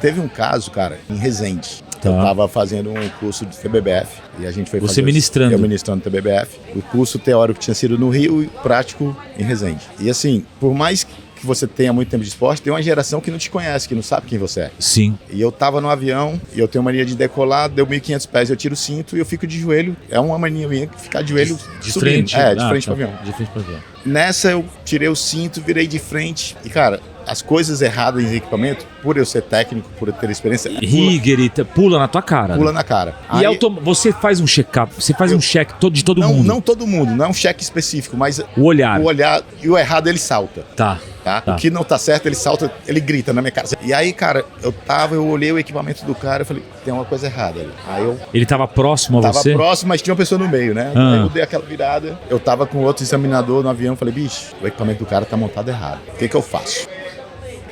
teve um caso, cara, em Resende. Tá. Eu tava fazendo um curso de TBBF e a gente foi Você fazer... ministrando. Eu ministrando TBBF. O curso teórico tinha sido no Rio e prático em Resende. E assim, por mais que você tenha muito tempo de esporte, tem uma geração que não te conhece, que não sabe quem você é. Sim. E eu tava no avião e eu tenho mania de decolar, deu 1.500 pés, eu tiro o cinto e eu fico de joelho. É uma mania minha ficar de joelho De subindo. frente? De frente pro avião. De frente pro avião. Nessa eu tirei o cinto, virei de frente e, cara, as coisas erradas em equipamento, por eu ser técnico, por eu ter experiência, Rigger, pula na tua cara. pula na cara. E Aí, você faz um check-up, você faz um check de todo mundo. não todo mundo, não é um cheque específico, mas O olhar. o olhar e o errado ele salta. Tá. Tá? O que não tá certo, ele salta, ele grita na minha cara. E aí, cara, eu olhei o equipamento do cara e falei, tem uma coisa errada ali. Aí eu Ele tava próximo a tava você? próximo, mas tinha uma pessoa no meio, né? Ah. Aí eu dei aquela virada, eu tava com outro examinador no avião, falei, bicho, o equipamento do cara tá montado errado. O que eu faço?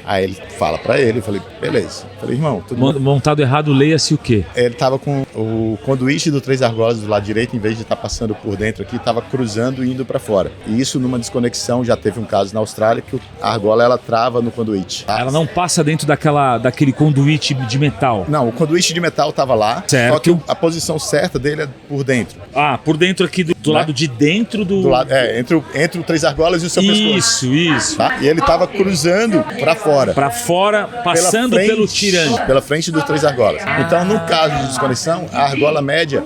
Aí ele fala pra ele, eu falei, beleza. Falei, irmão, tudo bom? Montado errado, leia-se o quê? Ele tava com o conduíte do 3 argolas do lado direito, em vez de estar passando por dentro aqui, tava cruzando e indo pra fora. E isso numa desconexão, já teve um caso na Austrália que a argola ela trava no conduíte. Tá? Ela não passa dentro daquele conduíte de metal. Não, o conduíte de metal tava lá, Certo. só que a posição certa dele é por dentro. Ah, por dentro aqui, do lado de dentro do... Do lado, entre o 3 argolas e o seu pescoço. Isso. Tá? E ele tava cruzando pra fora. Pra fora, passando Pela frente- pelo tirante. Pela frente dos 3 argolas. Então, no caso de desconexão, a argola média,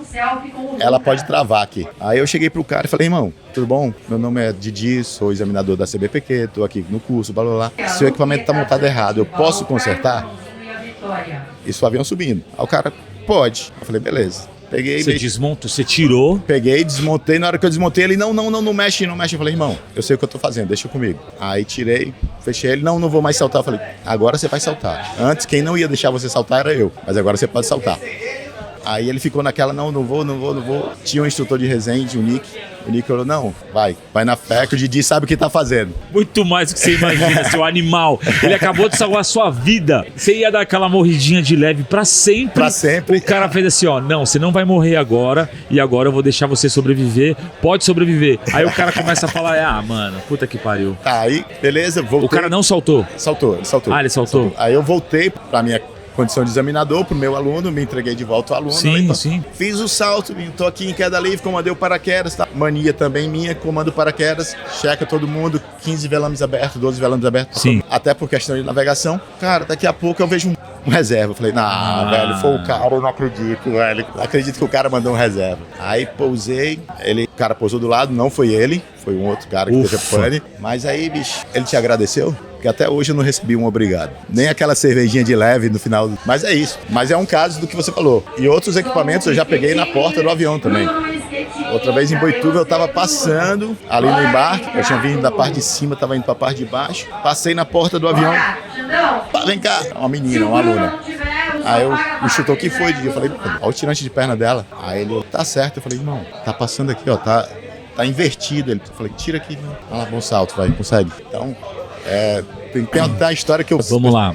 ela pode travar aqui. Aí eu cheguei pro cara e falei, irmão, tudo bom? Meu nome é Didi, sou examinador da CBPq, tô aqui no curso, blá blá blá. Seu equipamento tá montado errado, eu posso consertar? Isso o avião subindo. Aí o cara, pode. Eu falei, beleza. Peguei, Você desmontou, você tirou. Peguei, desmontei. Na hora que eu desmontei, ele, não mexe, não mexe. Eu falei, irmão, eu sei o que eu tô fazendo, deixa comigo. Aí tirei, fechei ele, não vou mais saltar. Eu falei, agora você vai saltar. Antes, quem não ia deixar você saltar era eu, mas agora você pode saltar. Aí ele ficou naquela, não vou. Tinha um instrutor de Resende, o Nick. O Nick falou, não, vai na fé que o Didi sabe o que tá fazendo. Muito mais do que você imagina, seu animal. Ele acabou de salvar a sua vida. Você ia dar aquela morridinha de leve pra sempre. Pra sempre. O cara fez assim, ó, não, você não vai morrer agora e agora eu vou deixar você sobreviver. Pode sobreviver. Aí o cara começa a falar, mano, puta que pariu. Tá, aí, beleza, voltei. O cara não saltou? Saltou. Ah, ele saltou? Aí eu voltei pra minha condição de examinador, pro meu aluno, me entreguei de volta ao aluno. Sim. Fiz o salto, tô aqui em queda livre, comandei o paraquedas, tá? Mania também minha, comando paraquedas, checa todo mundo, 15 velames abertos, 12 velames abertos. Sim. Até por questão de navegação. Cara, daqui a pouco eu vejo um reserva. Eu falei, velho, foi o cara, eu não acredito, velho. Não acredito que o cara mandou um reserva. Aí pousei, o cara pousou do lado, não foi ele, foi um outro cara que teve pane. Mas aí, bicho, ele te agradeceu? Porque até hoje eu não recebi um obrigado. Nem aquela cervejinha de leve no final. Mas é isso. Mas é um caso do que você falou. E outros equipamentos eu já peguei na porta do avião também. Outra vez em Boituva eu tava passando ali no embarque. Eu tinha vindo da parte de cima, tava indo pra parte de baixo. Passei na porta do avião. Vem cá. Uma menina, uma aluna. Aí o instrutor, que foi? Eu falei, olha o tirante de perna dela. Aí ele, tá certo. Eu falei, irmão, tá passando aqui, ó. Tá invertido. Eu falei, tira aqui. Olha lá, bom salto, vai, consegue. Então... tem até a história que eu... Vamos lá.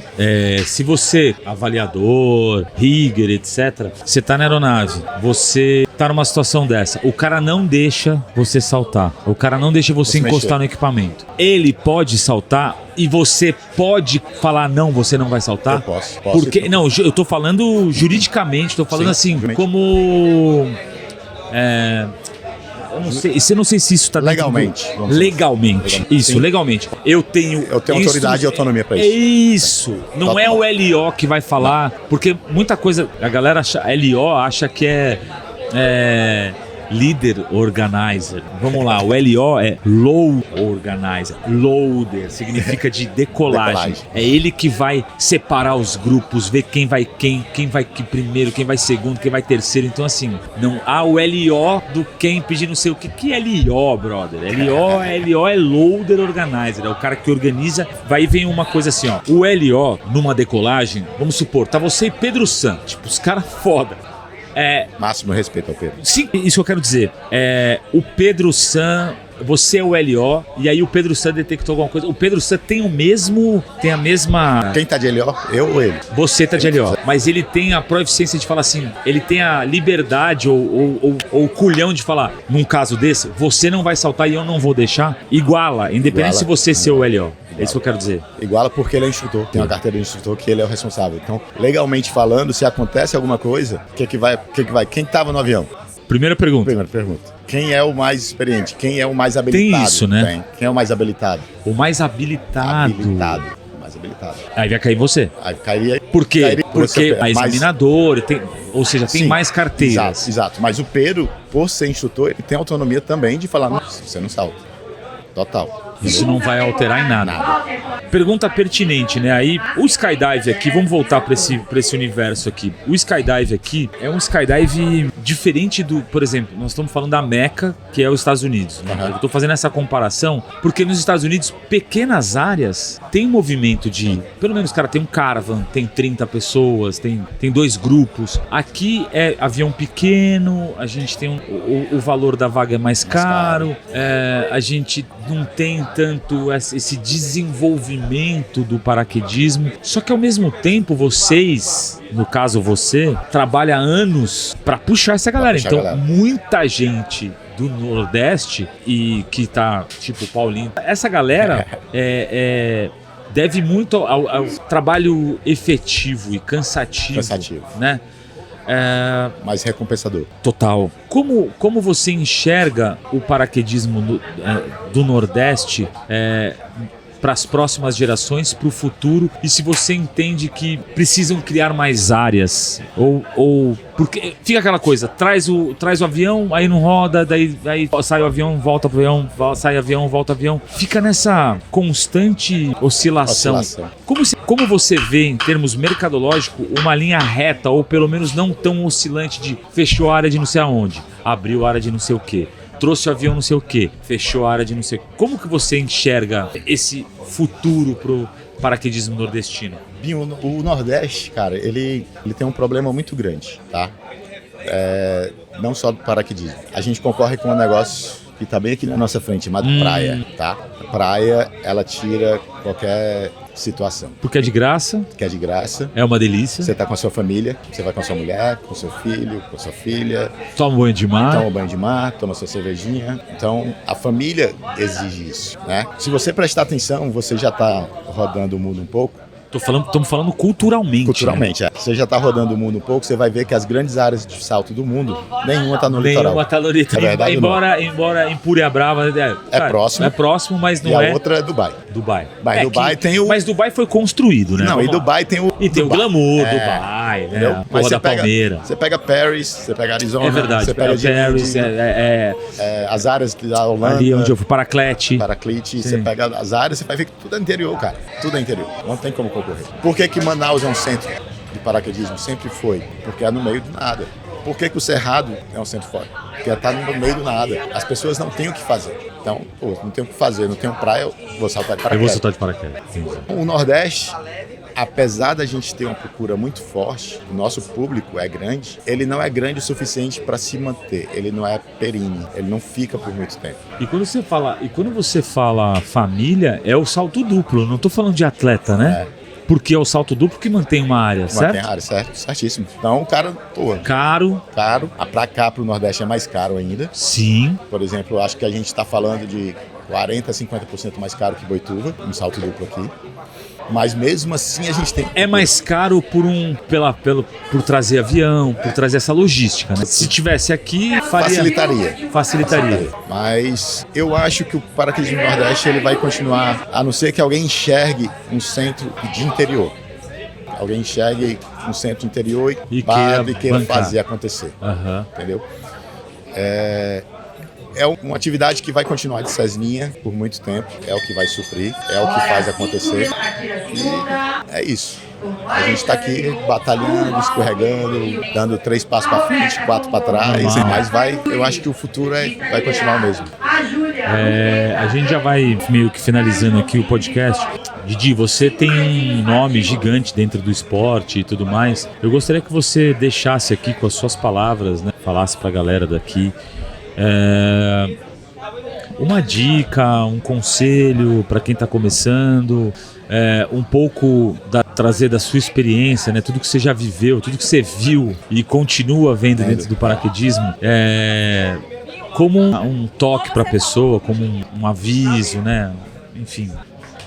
Se você, avaliador, rigger, etc., você tá na aeronave, você tá numa situação dessa, o cara não deixa você saltar, o cara não deixa você encostar no equipamento. Ele pode saltar e você pode falar, não, você não vai saltar? Eu posso. Porque, não, eu tô falando juridicamente, tô falando como... Eu não sei se isso está legalmente. Legalmente. Isso, sim. Legalmente. Eu tenho autoridade e autonomia para isso. É isso. Não é o LO que vai falar, porque muita coisa, a galera LO acha que é Leader Organizer. Vamos lá, o LO é Low Organizer. Loader significa de decolagem. É ele que vai separar os grupos, ver quem vai primeiro, quem vai segundo, quem vai terceiro. Então assim, não há o LO do quem pedir não sei o que. Que é LO, brother? LO é Loader Organizer. É o cara que organiza. Vai e vem uma coisa assim, ó. O LO, numa decolagem, vamos supor, tá você e Pedro San, tipo, os caras foda. Máximo respeito ao Pedro. Sim, isso que eu quero dizer. O Pedro San, você é o LO, e aí o Pedro San detectou alguma coisa. O Pedro San tem a mesma... Quem tá de LO? Eu ou ele? Você tá de LO. Mas ele tem a proeficiência de falar assim, ele tem a liberdade ou o culhão de falar, num caso desse, você não vai saltar e eu não vou deixar. Iguala, independente se você ser o LO. É isso que eu quero dizer. Iguala porque ele é instrutor. Tem uma carteira de instrutor que ele é o responsável. Então, legalmente falando, se acontece alguma coisa, o que que vai? Quem tava no avião? Primeira pergunta. Quem é o mais experiente? Quem é o mais habilitado? Tem isso, né? Quem é o mais habilitado? O mais habilitado. Mais habilitado. Aí vai cair você. Aí cairia... Por quê? Porque a examinador, ou seja, tem mais carteiras. Exato. Mas o Pedro, por ser instrutor, ele tem autonomia também de falar, não, você não salta. Total. Isso não vai alterar em nada. Pergunta pertinente, né? Aí, o skydive aqui, vamos voltar para esse universo aqui. O skydive aqui é um skydive diferente do, por exemplo, nós estamos falando da Meca, que é os Estados Unidos. Né? Eu estou fazendo essa comparação porque nos Estados Unidos, pequenas áreas tem movimento de, pelo menos, cara, tem um caravan, tem 30 pessoas, tem 2 grupos. Aqui é avião pequeno, a gente tem o valor da vaga é mais caro, a gente não tem tanto esse desenvolvimento do paraquedismo, só que ao mesmo tempo vocês, no caso você, trabalha há anos para puxar essa galera. Então muita gente do Nordeste e que tá tipo Paulinho, essa galera deve muito ao trabalho efetivo e cansativo. Né? Mais recompensador. Total. Como você enxerga o paraquedismo do Nordeste para as próximas gerações, para o futuro, e se você entende que precisam criar mais áreas, ou porque fica aquela coisa, traz o avião, aí não roda, daí sai o avião, volta pro avião, sai avião, volta avião, fica nessa constante oscilação. Como você vê, em termos mercadológicos, uma linha reta, ou pelo menos não tão oscilante de fechou a área de não sei aonde, abriu a área de não sei o quê, trouxe o avião não sei o quê, fechou a área de não sei o quê. Como que você enxerga esse futuro pro paraquedismo nordestino? Binho, o Nordeste, cara, ele tem um problema muito grande, tá? Não só do paraquedismo. A gente concorre com um negócio que tá bem aqui na nossa frente, chamado praia, tá? A praia, ela tira qualquer situação. Porque é de graça. Que é de graça. É uma delícia. Você tá com a sua família, você vai com a sua mulher, com o seu filho, com a sua filha. Toma um banho de mar. Toma um banho de mar, toma sua cervejinha. Então, a família exige isso, né? Se você prestar atenção, você já tá rodando o mundo um pouco. Estamos falando culturalmente. Culturalmente, né? Você já está rodando o mundo um pouco, você vai ver que as grandes áreas de salto do mundo, nenhuma está no litoral. Nenhuma está no litoral. É verdade, embora em Puriabrava é próximo. É próximo, mas não e é. a outra é Dubai. Dubai. Mas Dubai foi construído, né? Não, e Dubai tem o. E tem Dubai. O glamour, Dubai, né? A porra da Palmeira. Você pega Paris, você pega Arizona. É verdade, você pega Paris, as áreas da Holanda. Ali onde eu fui, Paraclete, você pega as áreas, você vai ver que tudo é interior, cara. Tudo é interior. Não tem como concorrer. Por que Manaus é um centro de paraquedismo? Sempre foi. Porque é no meio do nada. Por que o Cerrado é um centro forte? Porque está no meio do nada. As pessoas não têm o que fazer. Então, não tem o que fazer, não tenho praia, eu vou saltar de paraquedas. Eu vou saltar de paraquedas. O Nordeste, apesar da gente ter uma procura muito forte, o nosso público é grande, ele não é grande o suficiente para se manter. Ele não é perene, ele não fica por muito tempo. E quando você fala família, é o salto duplo. Não estou falando de atleta, né? Porque é o salto duplo que mantém uma área, certo? Mantém a área, certo? Certíssimo. Então, o cara, Caro. Pra cá, pro Nordeste, é mais caro ainda. Sim. Por exemplo, acho que a gente está falando de 40% a 50% mais caro que Boituva, um salto duplo aqui. Mas mesmo assim a gente tem... É mais caro por trazer avião, por trazer essa logística, né? Se tivesse aqui, Facilitaria. Mas eu acho que o paraquedismo do Nordeste ele vai continuar, a não ser que alguém enxergue um centro de interior. Alguém enxergue um centro interior e queira fazer acontecer. Entendeu? É uma atividade que vai continuar de Cesninha por muito tempo, é o que vai suprir, é o que faz acontecer e é isso. A gente está aqui batalhando, escorregando, dando 3 passos para frente, 4 para trás, mas eu acho que o futuro vai continuar o mesmo. A gente já vai meio que finalizando aqui o podcast. Didi, você tem um nome gigante dentro do esporte e tudo mais. Eu gostaria que você deixasse aqui com as suas palavras, né? Falasse para a galera daqui uma dica, um conselho para quem está começando, um pouco trazer da sua experiência, né? Tudo que você já viveu, tudo que você viu e continua vendo dentro do paraquedismo, como um toque para a pessoa, como um aviso, né? Enfim.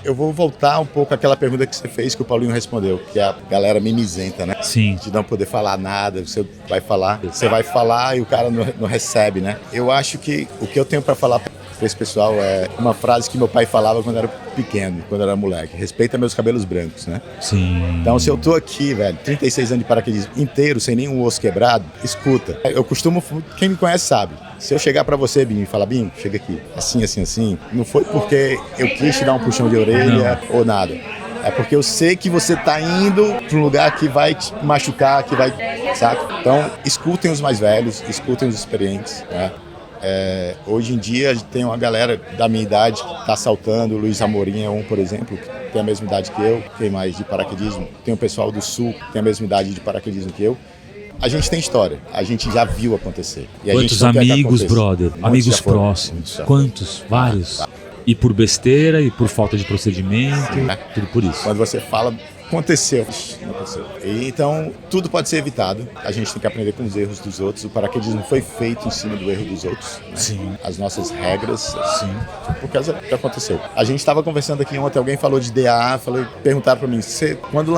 Eu vou voltar um pouco àquela pergunta que você fez que o Paulinho respondeu, que é a galera mimizenta, né? Sim. De não poder falar nada, você vai falar e o cara não recebe, né? Eu acho que o que eu tenho para falar para esse pessoal é uma frase que meu pai falava quando era pequeno, quando era moleque: respeita meus cabelos brancos, né? Sim. Então, se eu tô aqui, velho, 36 anos de paraquedismo inteiro, sem nenhum osso quebrado, escuta. Eu costumo, quem me conhece sabe, se eu chegar pra você, Binho, e falar: Binho, chega aqui, assim, não foi porque eu quis te dar um puxão de orelha ou nada. É porque eu sei que você tá indo para um lugar que vai te machucar, que vai, sabe? Então, escutem os mais velhos, escutem os experientes, né? Hoje em dia tem uma galera da minha idade que está saltando. O Luiz Amorim é um, por exemplo, que tem a mesma idade que eu. Tem mais de paraquedismo. Tem o pessoal do Sul que tem a mesma idade de paraquedismo que eu. A gente tem história, a gente já viu acontecer. E quantos amigos, brother? Amigos próximos. Quantos? Vários. E por besteira, e por falta de procedimento, tudo por isso. Quando você fala aconteceu. Não aconteceu. E, então, tudo pode ser evitado. A gente tem que aprender com os erros dos outros. O paraquedismo foi feito em cima do erro dos outros. Né? Sim. As nossas regras, sim, por causa do que aconteceu. A gente estava conversando aqui ontem, alguém falou de DA, perguntaram para mim, quando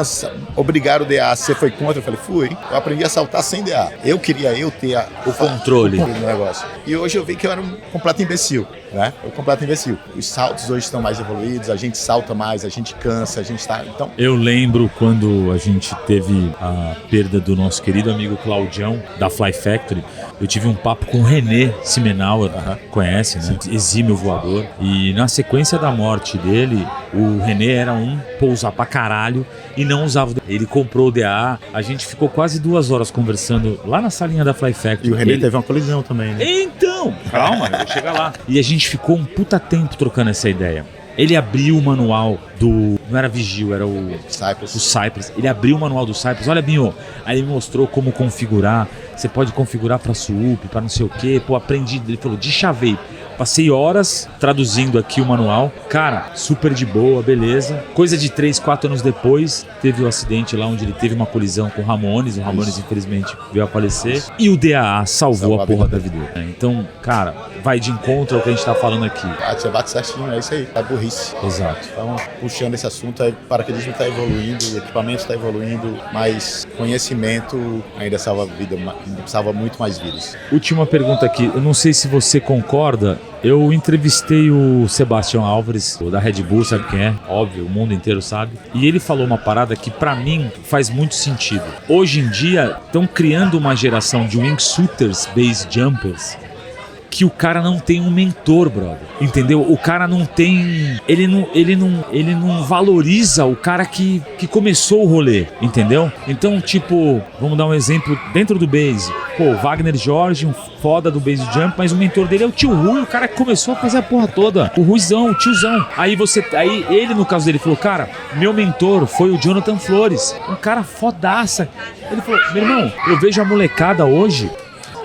obrigaram o DA, você foi contra? Eu falei, fui. Eu aprendi a saltar sem DA. Eu queria ter o controle do negócio. E hoje eu vi que eu era um completo imbecil, né? Um completo imbecil. Os saltos hoje estão mais evoluídos, a gente salta mais, a gente cansa, a gente tá... Então... Eu lembro quando a gente teve a perda do nosso querido amigo Claudião, da Fly Factory, eu tive um papo com o René Simenauer, conhece, né? Exímio voador. E na sequência da morte dele, o René era pousar pra caralho e não usava. Ele comprou o DA, a gente ficou quase 2 horas conversando lá na salinha da Fly Factory. E o René teve uma colisão também, né? Então, calma, eu vou chegar lá. E a gente ficou um puta tempo trocando essa ideia. Ele abriu o manual do... Não era Vigil, era o Cypress. Ele abriu o manual do Cypress. Olha, Binho, aí ele mostrou como configurar. Você pode configurar para SUP, para não sei o quê. Pô, aprendi. Ele falou, de chavei. Passei horas traduzindo aqui o manual. Cara, super de boa, beleza. Coisa de 3, 4 anos depois, teve o acidente lá onde ele teve uma colisão com o Ramones. O Ramones, infelizmente, veio a falecer. E o DAA salvou a porra da vida. Então, cara, vai de encontro ao que a gente tá falando aqui. Você bate certinho, é isso aí. É burrice. Exato. Então, puxando esse assunto, o paraquedismo está evoluindo, o equipamento está evoluindo, mas conhecimento ainda salva muito mais vidas. Última pergunta aqui. Eu não sei se você concorda. Eu entrevistei o Sebastião Álvares, da Red Bull, sabe quem é? Óbvio, o mundo inteiro sabe. E ele falou uma parada que pra mim faz muito sentido. Hoje em dia, estão criando uma geração de wingsuiters, base jumpers, que o cara não tem um mentor, brother. Entendeu? O cara não tem... Ele não valoriza o cara que começou o rolê, entendeu? Então, tipo, vamos dar um exemplo dentro do base. Pô, Wagner Jorge, um foda do base jump, mas o mentor dele é o tio Rui, o cara que começou a fazer a porra toda. O Ruizão, o tiozão. Aí ele, no caso dele, falou, cara, meu mentor foi o Jonathan Flores. Um cara fodaça. Ele falou, meu irmão, eu vejo a molecada hoje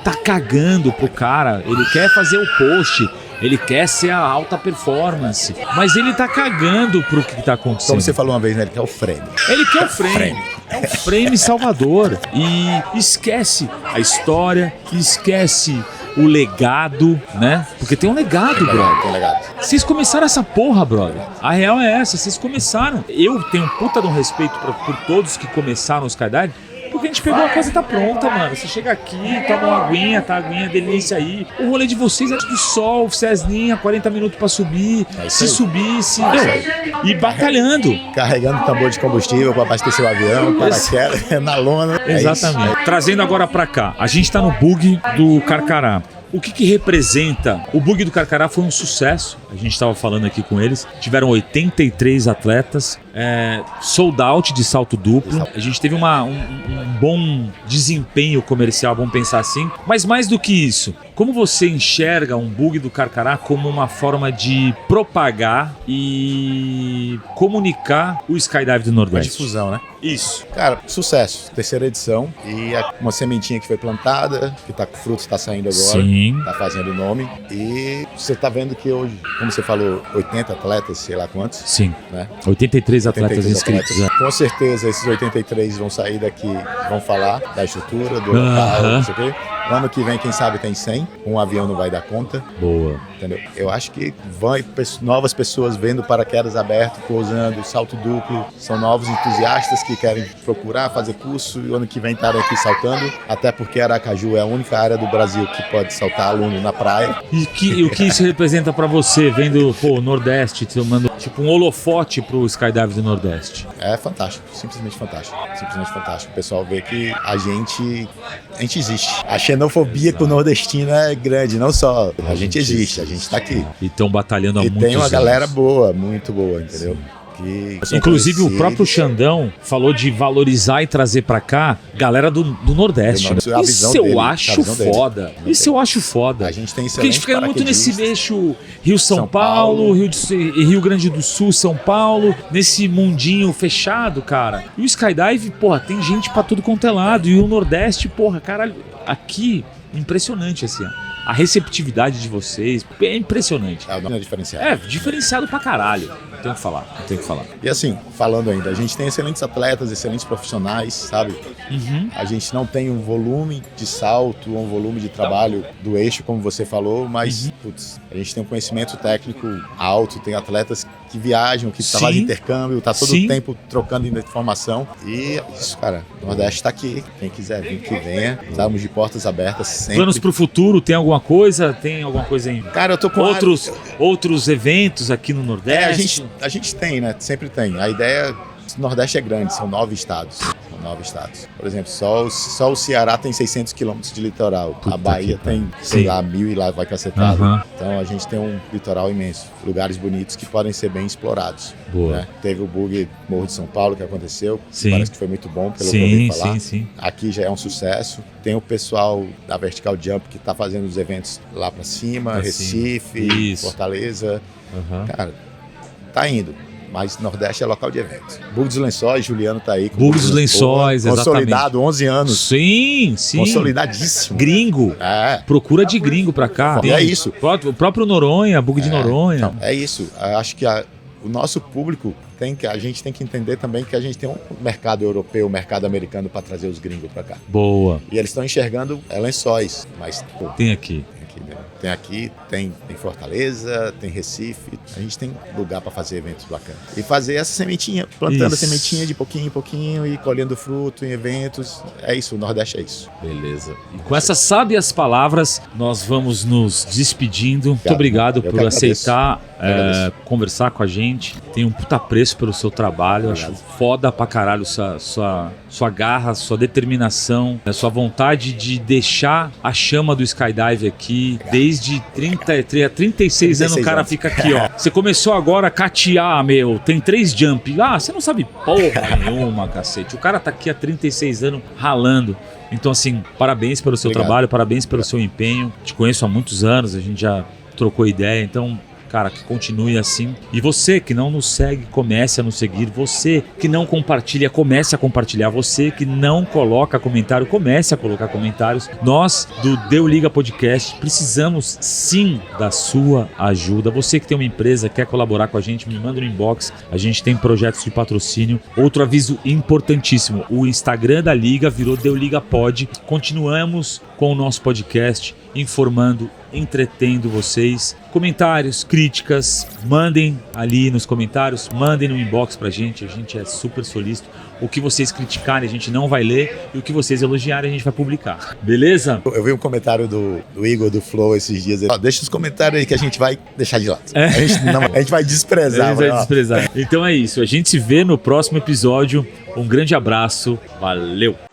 tá cagando pro cara, ele quer fazer o post, ele quer ser a alta performance, mas ele tá cagando pro que tá acontecendo. Como você falou uma vez, né? Ele quer o frame. Ele quer o frame. É um frame salvador. E esquece a história, esquece o legado, né? Porque tem um legado, brother. Tem legado. Vocês começaram essa porra, brother. A real é essa, vocês começaram. Eu tenho um puta de um respeito por todos que começaram o Skydive, porque a gente pegou a coisa e tá pronta, mano. Você chega aqui, toma uma aguinha, tá aguinha, delícia aí. O rolê de vocês é do sol, Cesninha, 40 minutos pra subir. Se subisse, e batalhando. Carregando tambor de combustível pra abastecer o avião, paraquedas, na lona. Exatamente. Trazendo agora pra cá. A gente tá no bug do Carcará. O que representa? O bug do Carcará foi um sucesso. A gente estava falando aqui com eles. Tiveram 83 atletas, sold out de salto duplo. A gente teve um bom desempenho comercial, vamos pensar assim. Mas mais do que isso, como você enxerga um bug do Carcará como uma forma de propagar e comunicar o Skydive do Nordeste? Uma difusão, né? Isso. Cara, sucesso. 3ª edição. E uma sementinha que foi plantada, que tá com frutos, tá saindo agora. Sim. Tá fazendo o nome. E você tá vendo que hoje, como você falou, 80 atletas, sei lá quantos. Sim. Né? 83 atletas inscritos. Com certeza esses 83 vão sair daqui, vão falar da estrutura, do local, não sei o quê. O ano que vem, quem sabe, tem 100. Um avião não vai dar conta. Boa. Entendeu? Eu acho que novas pessoas vendo paraquedas aberto, pousando, salto duplo. São novos entusiastas que querem procurar fazer curso e o ano que vem estarem aqui saltando. Até porque Aracaju é a única área do Brasil que pode saltar aluno na praia. E o que isso representa pra você, vendo o Nordeste, tomando tipo um holofote pro Skydive do Nordeste? É fantástico, simplesmente fantástico. Simplesmente fantástico. O pessoal vê que a gente existe. A xenofobia com o nordestino é grande, não só a gente existe, a gente tá aqui. E estão batalhando há muitos anos. E tem uma galera boa, muito boa, entendeu? Inclusive o próprio Xandão falou de valorizar e trazer pra cá galera do Nordeste. Isso eu acho foda. Isso eu acho foda. A gente tem porque a gente fica muito nesse eixo Rio-São Paulo, Rio Grande do Sul, São Paulo, nesse mundinho fechado, cara. E o Skydive, porra, tem gente pra tudo quanto é lado. E o Nordeste, porra, caralho, aqui, impressionante assim, a receptividade de vocês é impressionante. É diferenciado. É, diferenciado pra caralho. Não tenho o que falar. E assim, falando ainda, a gente tem excelentes atletas, excelentes profissionais, sabe? A gente não tem um volume de salto, um volume de trabalho do eixo, como você falou, mas putz, a gente tem um conhecimento técnico alto, tem atletas que viajam, que fazem intercâmbio, tá todo o tempo trocando informação. E isso, cara, o Nordeste tá aqui. Quem quiser vir, que venha. Estamos de portas abertas sempre. Planos pro futuro, tem alguma coisa? Tem alguma coisa em... Cara, eu tô com outros eventos aqui no Nordeste? A gente tem, né? Sempre tem. A ideia... O Nordeste é grande, são 9 estados. Por exemplo, só o Ceará tem 600 quilômetros de litoral. Puta, a Bahia tem, sei lá, 1.000 e lá vai cacetado. Então a gente tem um litoral imenso. Lugares bonitos que podem ser bem explorados. Boa. Né? Teve o bug Morro de São Paulo que aconteceu. Sim. Parece que foi muito bom, pelo que eu ouvi falar. Sim. Aqui já é um sucesso. Tem o pessoal da Vertical Jump que está fazendo os eventos lá para cima. Recife, Fortaleza. Cara, tá indo. Mas Nordeste é local de eventos. Bug dos Lençóis, Juliano tá aí. Bug dos Lençóis, exatamente. Consolidado, 11 anos. Sim. Consolidadíssimo. Gringo. Procura de gringo pra cá. É isso. O próprio Noronha, Bug de Noronha. Então, é isso. Acho que o nosso público a gente tem que entender também que a gente tem um mercado europeu, um mercado americano para trazer os gringos pra cá. Boa. E eles estão enxergando Lençóis, mas tem aqui. Tem aqui, tem Fortaleza, tem Recife. A gente tem lugar para fazer eventos bacanas. E fazer essa sementinha, plantando a sementinha de pouquinho em pouquinho e colhendo fruto em eventos. É isso, o Nordeste é isso. Beleza. E com essas sábias palavras, nós vamos nos despedindo. Muito obrigado por aceitar conversar com a gente. Tem um puta preço pelo seu trabalho. Acho foda pra caralho sua garra, sua determinação, a sua vontade de deixar a chama do skydive aqui. Desde 36 anos o cara fica aqui, ó. Você começou agora a catear, tem 3 jump. Você não sabe porra nenhuma, cacete. O cara tá aqui há 36 anos ralando. Então, assim, parabéns pelo seu trabalho, parabéns pelo seu empenho. Te conheço há muitos anos, a gente já trocou ideia, então... Cara, que continue assim. E você que não nos segue, comece a nos seguir. Você que não compartilha, comece a compartilhar. Você que não coloca comentário, comece a colocar comentários. Nós, do Deu Liga Podcast, precisamos sim da sua ajuda. Você que tem uma empresa, quer colaborar com a gente, me manda no inbox. A gente tem projetos de patrocínio. Outro aviso importantíssimo. O Instagram da Liga virou Deu Liga Pod. Continuamos com o nosso podcast, informando, entretendo vocês. Comentários, críticas, mandem ali nos comentários, mandem no inbox pra gente, a gente é super solícito. O que vocês criticarem a gente não vai ler e o que vocês elogiarem a gente vai publicar. Beleza? Eu vi um comentário do Igor do Flow esses dias. Deixa os comentários aí que a gente vai deixar de lado. A gente vai desprezar. Então é isso, a gente se vê no próximo episódio. Um grande abraço, valeu!